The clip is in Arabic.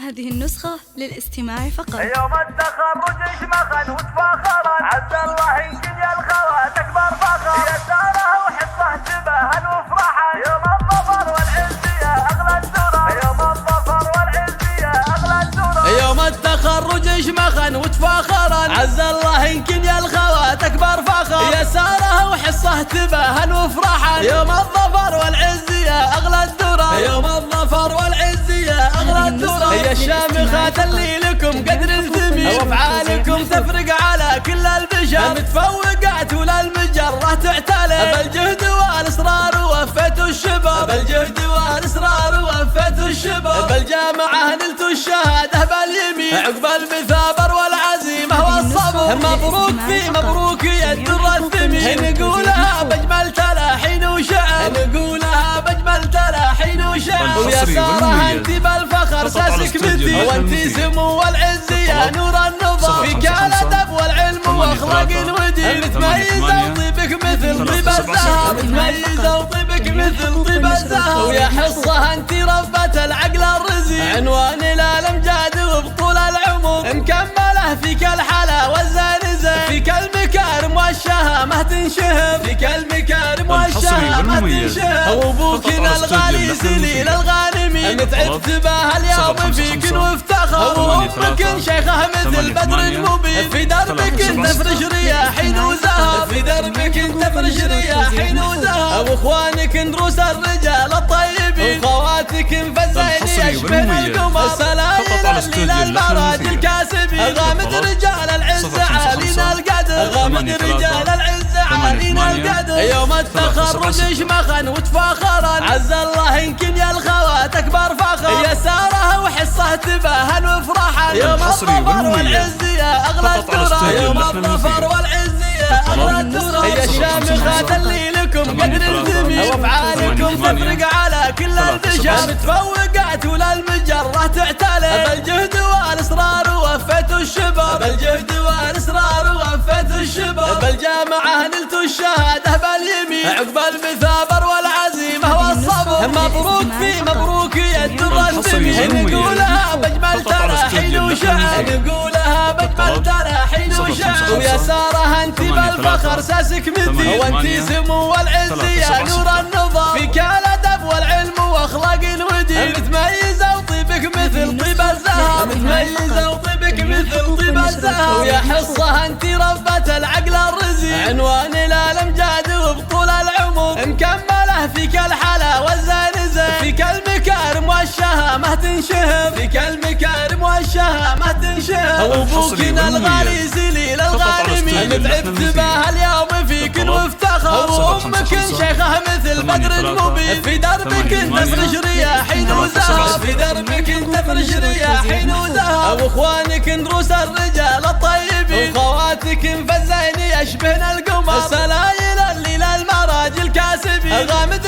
هذه النسخة للاستماع فقط. يوم التخرج اشمخا وتفاخرا، عز الله ينقل يا الخوات اكبر فخر، يا ساره وحصه تباهل وفرحا، يوم الظفر والعز يا اغلى الدرر، يوم الظفر والعز يا اغلى الدرر. يوم التخرج اشمخا وتفاخرا، عز الله ينقل يا الخوات اكبر فخر، يا ساره وحصه تباهل وفرحا، يوم الظفر والعز يا اغلى الدرر، يوم الظفر والعز يا اغلى الدرر. يا الشامخات اللي لكم قدر الثمين، وافعالكم تفرق على كل البشر، متفوقات ولا المجره تعتلى، بالجهد والاصرار وفيتوا الشبر، بالجهد والاصرار وفيتوا الشبر، بالجامعه نلتوا الشهاده باليمين، عقب المثابر والعزيمه والصبر، مبروك في مبروك يا الدر الثمين، نقولها باجمل تلاحين وشعر، نقولها باجمل تلاحين وشعر، ويا ساره انت بالفخر ساسك مثيل، وانت سمو والعز يا نور النظر، فيك الادب والعلم واخلاق ودين، متميزه وطيبك مثل طيب الزهر، متميزه وطيبك مثل طيب الزهر، ويا حصه انت ربة العقل الرزين، عنوان الامجاد وبطول العمر، مكمله فيك الحلا والزانزه، فيك المكارم والشهامه تنشهر، فيك المكارم والشهامه تنشهر، وابوكنا الغالي سليل الغانمي، متعبت بها اليوم فيك وافتخر، وامك شيخه مثل بدر المبين، في دربك تفرش رياحين وزهر، في دربك تفرش رياحين وزهر، واخوانك دروس الرجال الطيبين، وخواتك مفزعين يشبهن القمر، سلايل الليل المراج الكاسبين، غامد رجال العز علينا القدر، غامد رجال العز علينا القدر. يوم التخرج اشمخا وتفاخرا، عز الله ينكن يا الخوات اكبر فخر، يا ساره وحصه تباهل وفرحا، يوم الظفر والعز يا اغلى الدرر، يوم الظفر والعز يا اغلى الدرر. يا الشامخات اللي لكم قدر الثمين، وافعالكم تفرق على كل البشر، متفوقات ولا المجره تعتلى، بالجهد والاصرار وفيتوا الشبر، بالجهد والاصرار وفيتوا الشبر، بالجامعه نلتوا الشهاده باليمين، عقب المثابر والعزيمه والصبر، مبروك في مبروك يا الدر الثمين، نقولها باجمل تلاحين وشعر، نقولها باجمل تلاحين وشعر، ويا ساره انت بالفخر ساسك مثيل، وانت سمو والعز يا نور النظر، فيك الادب والعلم واخلاق ودين، متميزه وطيبك مثل طيب الزهر، متميزه وطيبك مثل طيب الزهر، ويا حصه انت ربة العقل الرزين، عنوان الامجاد وبطول العمر، مكمله فيك الحلا والزانزه، فيك المكارم والشهامه تنشهر، فيك المكارم والشهامه تنشهر، وابوكنا الغالي سليل الغانمي، متعبت بها اليوم فيك وافتخر، وامك شيخه مثل بدر المبين، في دربك تفرش رياحين وزهر، في دربك تفرش رياحين وزهر، واخوانك دروس الرجال الطيبين، وخواتك مفزعين يشبهن القمر، سلايل الليل المراج الكاسبين، غامد